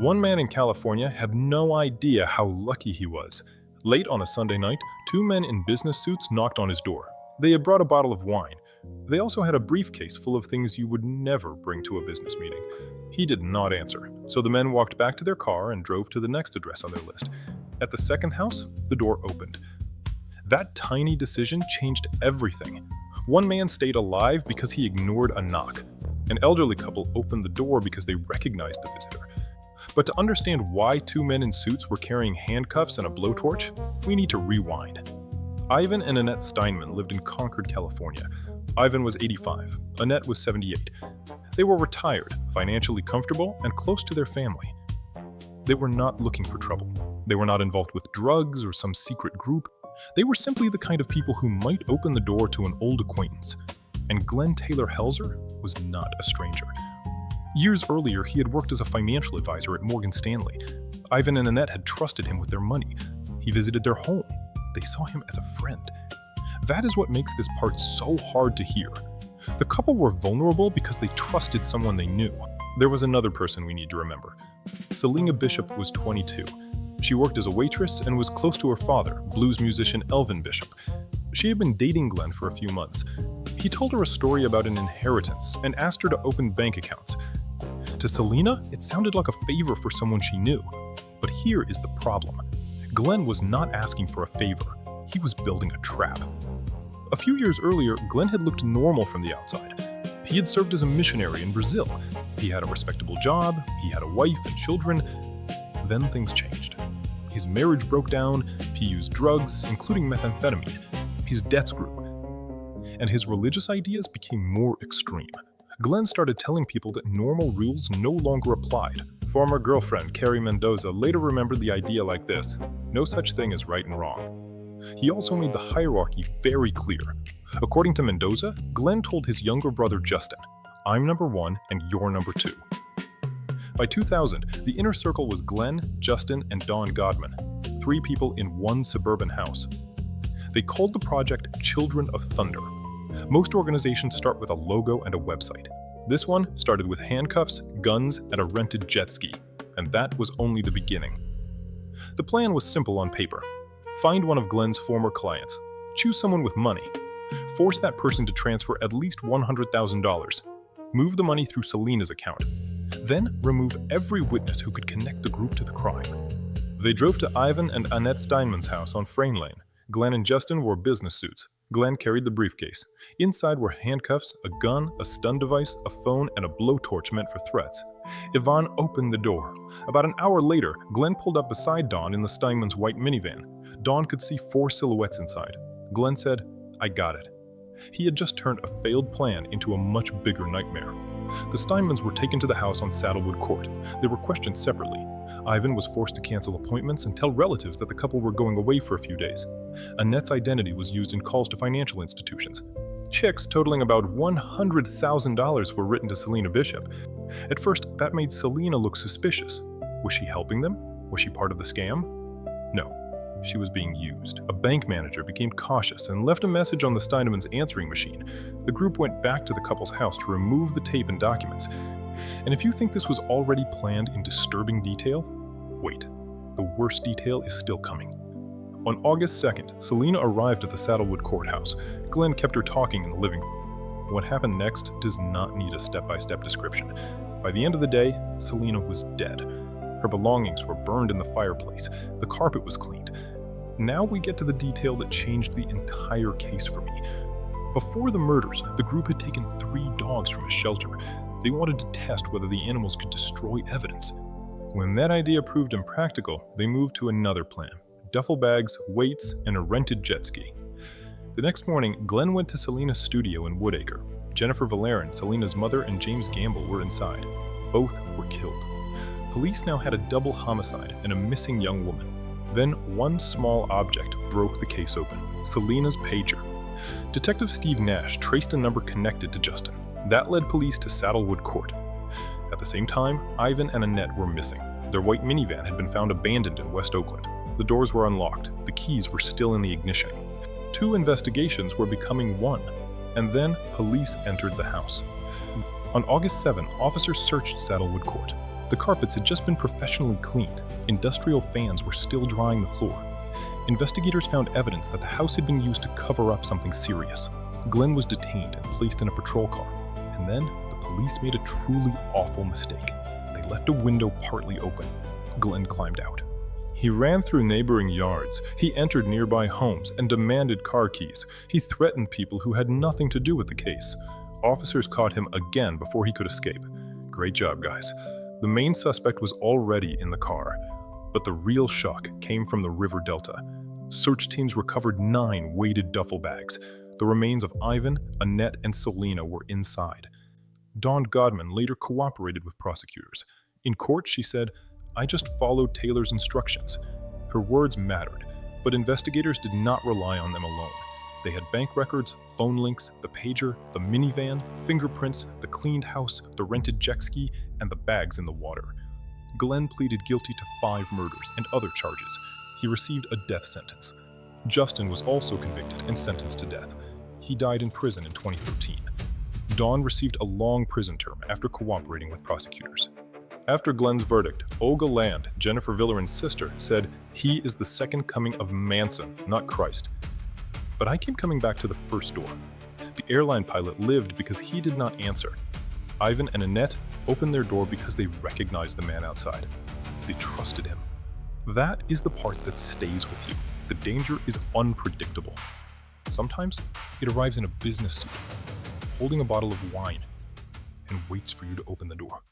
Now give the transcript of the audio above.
One man in California had no idea how lucky he was. Late on a Sunday night, two men in business suits knocked on his door. They had brought a bottle of wine. They also had a briefcase full of things you would never bring to a business meeting. He did not answer, so the men walked back to their car and drove to the next address on their list. At the second house, the door opened. That tiny decision changed everything. One man stayed alive because he ignored a knock. An elderly couple opened the door because they recognized the visitor. But to understand why two men in suits were carrying handcuffs and a blowtorch, we need to rewind. Ivan and Annette Steinman lived in Concord, California. Ivan was 85, Annette was 78. They were retired, financially comfortable, and close to their family. They were not looking for trouble. They were not involved with drugs or some secret group. They were simply the kind of people who might open the door to an old acquaintance. And Glen Taylor Helzer was not a stranger. Years earlier, he had worked as a financial advisor at Morgan Stanley. Ivan and Annette had trusted him with their money. He visited their home. They saw him as a friend. That is what makes this part so hard to hear. The couple were vulnerable because they trusted someone they knew. There was another person we need to remember. Selena Bishop was 22. She worked as a waitress and was close to her father, blues musician Elvin Bishop. She had been dating Glen for a few months. He told her a story about an inheritance and asked her to open bank accounts. To Selena, it sounded like a favor for someone she knew. But here is the problem. Glen was not asking for a favor. He was building a trap. A few years earlier, Glen had looked normal from the outside. He had served as a missionary in Brazil. He had a respectable job. He had a wife and children. Then things changed. His marriage broke down. He used drugs, including methamphetamine. His debts grew. And his religious ideas became more extreme. Glen started telling people that normal rules no longer applied. Former girlfriend Carrie Mendoza later remembered the idea like this: no such thing as right and wrong. He also made the hierarchy very clear. According to Mendoza, Glen told his younger brother Justin, "I'm number one and you're number two." By 2000, the inner circle was Glen, Justin, and Don Godman, three people in one suburban house. They called the project Children of Thunder. Most organizations start with a logo and a website. This one started with handcuffs, guns, and a rented jet ski, and that was only the beginning. The plan was simple on paper. Find one of Glen's former clients, choose someone with money, force that person to transfer at least $100,000, move the money through Selena's account, then remove every witness who could connect the group to the crime. They drove to Ivan and Annette Steinman's house on Frayne Lane. Glen and Justin wore business suits. Glen carried the briefcase. Inside were handcuffs, a gun, a stun device, a phone, and a blowtorch meant for threats. Yvonne opened the door. About an hour later, Glen pulled up beside Dawn in the Steinman's white minivan. Dawn could see 4 silhouettes inside. Glen said, "I got it." He had just turned a failed plan into a much bigger nightmare. The Steinmans were taken to the house on Saddlewood Court. They were questioned separately. Ivan was forced to cancel appointments and tell relatives that the couple were going away for a few days. Annette's identity was used in calls to financial institutions. Checks totaling about $100,000 were written to Selena Bishop. At first, that made Selena look suspicious. Was she helping them? Was she part of the scam? No, she was being used. A bank manager became cautious and left a message on the Steinmans' answering machine. The group went back to the couple's house to remove the tape and documents. And if you think this was already planned in disturbing detail, wait, the worst detail is still coming. On August 2nd, Selena arrived at the Saddlewood courthouse. Glen kept her talking in the living room. What happened next does not need a step-by-step description. By the end of the day, Selena was dead. Her belongings were burned in the fireplace. The carpet was cleaned. Now we get to the detail that changed the entire case for me. Before the murders, the group had taken 3 dogs from a shelter. They wanted to test whether the animals could destroy evidence. When that idea proved impractical, they moved to another plan: duffel bags, weights, and a rented jet ski. The next morning, Glen went to Selena's studio in Woodacre. Jennifer Valerian, Selena's mother, and James Gamble were inside. Both were killed. Police now had a double homicide and a missing young woman. Then one small object broke the case open: Selena's pager. Detective Steve Nash traced a number connected to Justin. That led police to Saddlewood Court. At the same time, Ivan and Annette were missing. Their white minivan had been found abandoned in West Oakland. The doors were unlocked. The keys were still in the ignition. 2 investigations were becoming one. And then police entered the house. On August 7, officers searched Saddlewood Court. The carpets had just been professionally cleaned. Industrial fans were still drying the floor. Investigators found evidence that the house had been used to cover up something serious. Glen was detained and placed in a patrol car. And then, the police made a truly awful mistake. They left a window partly open. Glen climbed out. He ran through neighboring yards. He entered nearby homes and demanded car keys. He threatened people who had nothing to do with the case. Officers caught him again before he could escape. Great job, guys. The main suspect was already in the car. But the real shock came from the river delta. Search teams recovered 9 weighted duffel bags. The remains of Ivan, Annette, and Selena were inside. Dawn Godman later cooperated with prosecutors. In court, she said, "I just followed Taylor's instructions." Her words mattered, but investigators did not rely on them alone. They had bank records, phone links, the pager, the minivan, fingerprints, the cleaned house, the rented jet ski, and the bags in the water. Glen pleaded guilty to 5 murders and other charges. He received a death sentence. Justin was also convicted and sentenced to death. He died in prison in 2013. Dawn received a long prison term after cooperating with prosecutors. After Glen's verdict, Olga Land, Jennifer Villeren's sister, said, "He is the second coming of Manson, not Christ." But I keep coming back to the first door. The airline pilot lived because he did not answer. Ivan and Annette opened their door because they recognized the man outside. They trusted him. That is the part that stays with you. The danger is unpredictable. Sometimes it arrives in a business suit, holding a bottle of wine, and waits for you to open the door.